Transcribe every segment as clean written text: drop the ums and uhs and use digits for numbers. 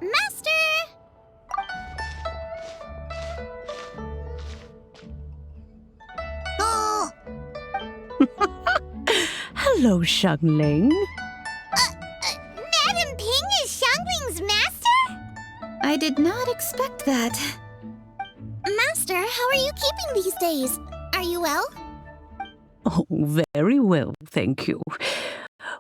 Master! Oh! Hello, Xiangling. Madam Ping is Xiangling's master? I did not expect that. Master, how are you keeping these days? Are you well? Oh, very well, thank you.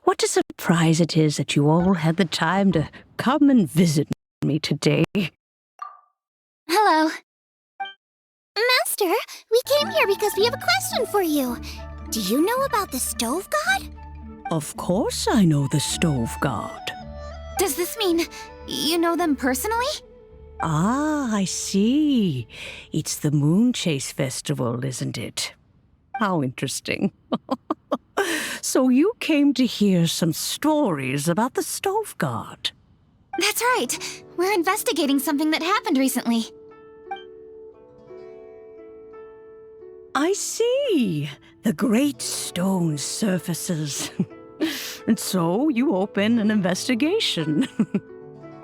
What a surprise it is that you all had the time to come and visit me today. Hello. Master, we came here because we have a question for you. Do you know about the stove god? Of course I know the stove god. Does this mean you know them personally? Ah, I see. It's the Moonchase festival, isn't it? How interesting. So you came to hear some stories about the stove god. That's right. We're investigating something that happened recently. I see. The great stone surfaces. And so you open an investigation.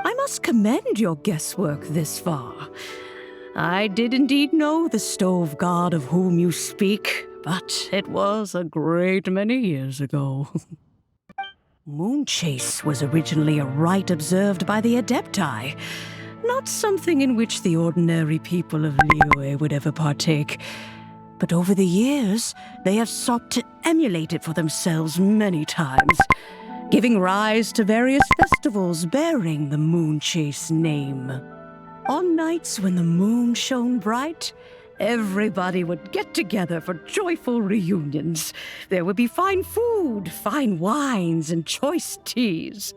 I must commend your guesswork this far. I did indeed know the stove god of whom you speak, but it was a great many years ago. Moonchase was originally a rite observed by the Adepti, not something in which the ordinary people of Liyue would ever partake. But over the years, they have sought to emulate it for themselves many times, giving rise to various festivals bearing the Moonchase name. On nights when the moon shone bright, everybody would get together for joyful reunions. There would be fine food, fine wines, and choice teas.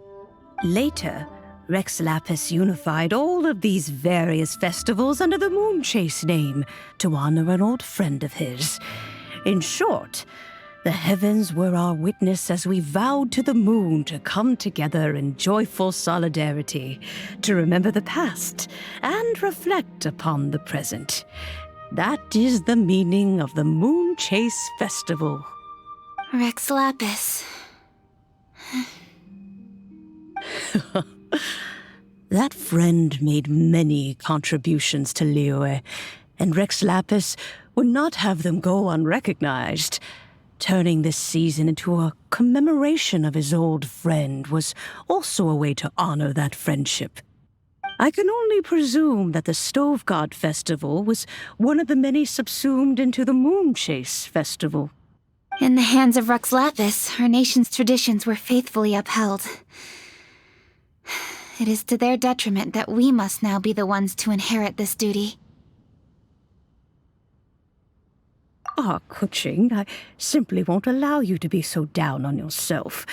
Later, Rex Lapis unified all of these various festivals under the Moonchase name to honor an old friend of his. In short, the heavens were our witness as we vowed to the moon to come together in joyful solidarity, to remember the past and reflect upon the present. That is the meaning of the Moonchase Festival. Rex Lapis. That friend made many contributions to Liyue, and Rex Lapis would not have them go unrecognized. Turning this season into a commemoration of his old friend was also a way to honor that friendship. I can only presume that the Stove God Festival was one of the many subsumed into the Moonchase Festival. In the hands of Rex Lapis, our nation's traditions were faithfully upheld. It is to their detriment that we must now be the ones to inherit this duty. Ah, Kuching, I simply won't allow you to be so down on yourself.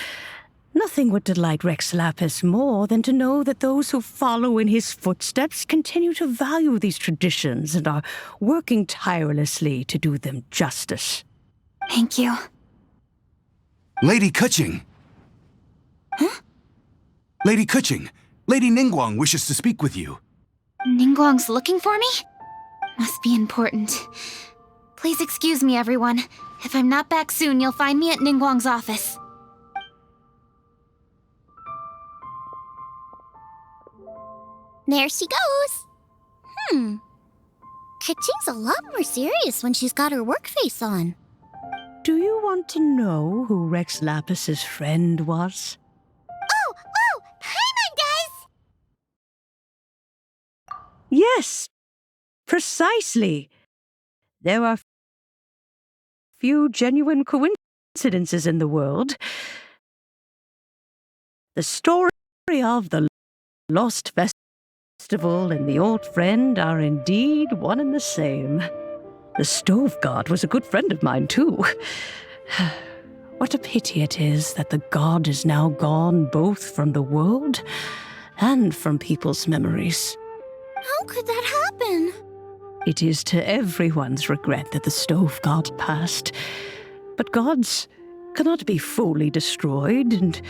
Nothing would delight Rex Lapis more than to know that those who follow in his footsteps continue to value these traditions and are working tirelessly to do them justice. Thank you. Lady Kuching! Huh? Lady Kuching, Lady Ningguang wishes to speak with you. Ningguang's looking for me? Must be important. Please excuse me, everyone. If I'm not back soon, you'll find me at Ningguang's office. There she goes. Kaching's a lot more serious when she's got her work face on. Do you want to know who Rex Lapis's friend was? Oh, Paimon does! Yes, precisely. There are few genuine coincidences in the world. The story of the Lost Festival and the old friend are indeed one and the same. The Stove God was a good friend of mine, too. What a pity it is that the god is now gone both from the world and from people's memories. How could that happen? It is to everyone's regret that the Stove God passed. But gods cannot be fully destroyed, and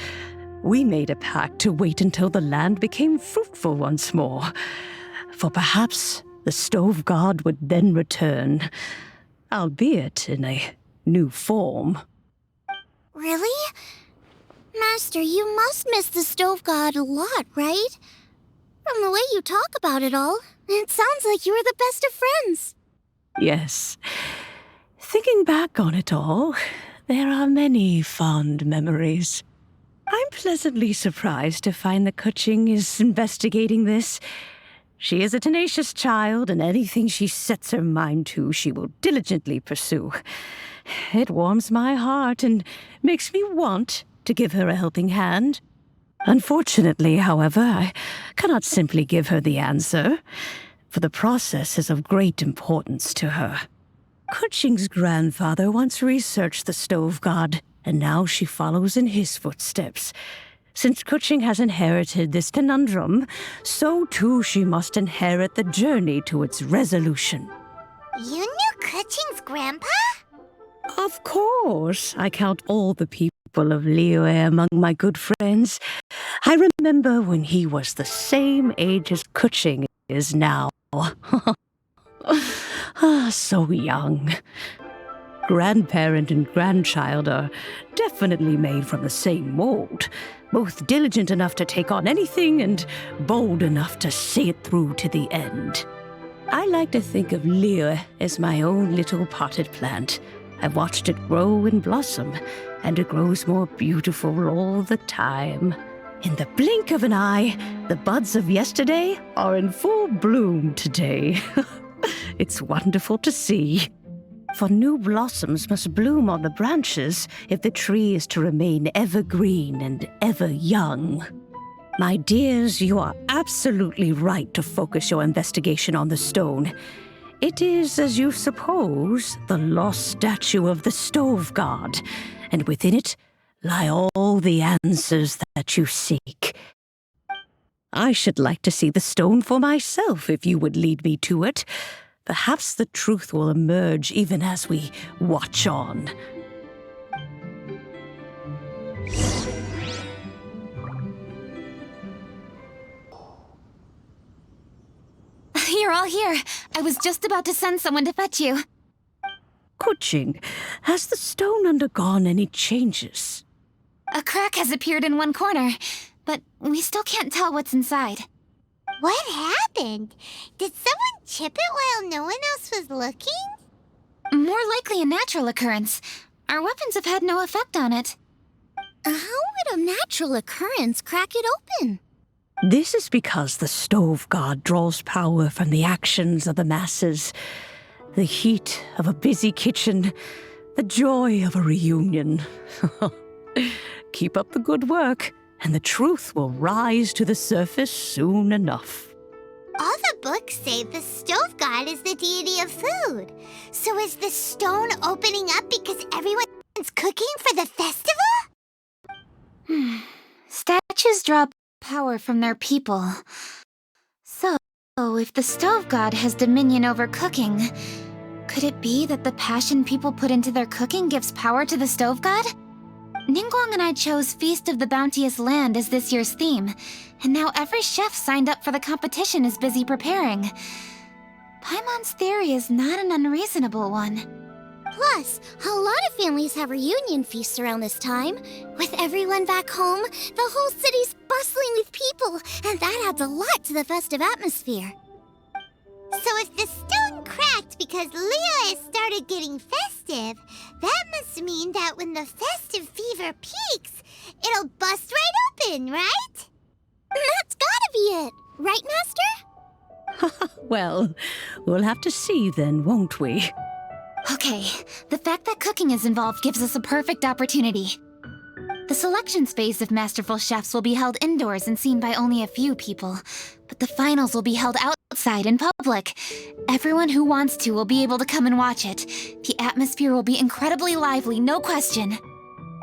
we made a pact to wait until the land became fruitful once more. For perhaps the Stove God would then return, albeit in a new form. Really? Master, you must miss the stove god a lot, right? From the way you talk about it all, it sounds like you were the best of friends. Yes. Thinking back on it all, there are many fond memories. I'm pleasantly surprised to find that Kuching is investigating this. She is a tenacious child, and anything she sets her mind to, she will diligently pursue. It warms my heart and makes me want to give her a helping hand. Unfortunately, however, I cannot simply give her the answer, for the process is of great importance to her. Kuching's grandfather once researched the stove god, and now she follows in his footsteps. Since Kuching has inherited this conundrum, so too she must inherit the journey to its resolution. You knew Kuching's grandpa? Of course, I count all the people of liyue among my good friends. I remember when he was the same age as Kuching is now. So young. Grandparent and grandchild are definitely made from the same mold, both diligent enough to take on anything and bold enough to see it through to the end. I like to think of liyue as my own little potted plant. I've watched it grow and blossom, and it grows more beautiful all the time. In the blink of an eye, the buds of yesterday are in full bloom today. It's wonderful to see. For new blossoms must bloom on the branches if the tree is to remain evergreen and ever young. My dears, you are absolutely right to focus your investigation on the stone. It is, as you suppose, the lost statue of the stove god, and within it lie all the answers that you seek. I should like to see the stone for myself if you would lead me to it. Perhaps the truth will emerge even as we watch on. You're all here. I was just about to send someone to fetch you. Kuching, has the stone undergone any changes? A crack has appeared in one corner, but we still can't tell what's inside. What happened? Did someone chip it while no one else was looking? More likely a natural occurrence. Our weapons have had no effect on it. How would a natural occurrence crack it open? This is because the stove god draws power from the actions of the masses. The heat of a busy kitchen, the joy of a reunion. Keep up the good work, and the truth will rise to the surface soon enough. All the books say the stove god is the deity of food. So is the stone opening up because everyone's cooking for the festival? Statues draw power from their people. So, if the stove god has dominion over cooking, could it be that the passion people put into their cooking gives power to the stove god? Ningguang and I chose Feast of the Bounteous Land as this year's theme, and now every chef signed up for the competition is busy preparing. Paimon's theory is not an unreasonable one. Plus, a lot of families have reunion feasts around this time. With everyone back home, the whole city's bustling with people, and that adds a lot to the festive atmosphere. So if the stone cracked because liyue started getting festive, that must mean that when the festive fever peaks, it'll bust right open, right? That's gotta be it, right, Master? Well, we'll have to see then, won't we? Okay, the fact that cooking is involved gives us a perfect opportunity. The selection phase of masterful chefs will be held indoors and seen by only a few people, but the finals will be held outside in public. Everyone who wants to will be able to come and watch it. The atmosphere will be incredibly lively, no question.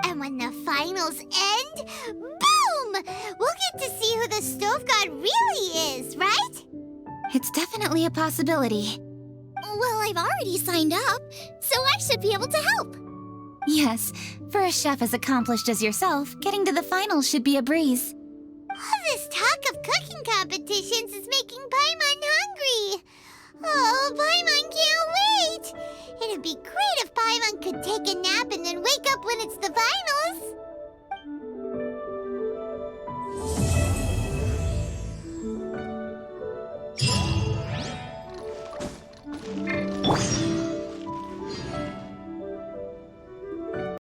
And when the finals end, boom! We'll get to see who the stove god really is, right? It's definitely a possibility. Well, I've already signed up, so I should be able to help. Yes, for a chef as accomplished as yourself, getting to the finals should be a breeze. All this talk of cooking competitions is making Paimon hungry. Oh, Paimon can't wait. It'd be great if Paimon could take a nap and then wake up when it's the finals.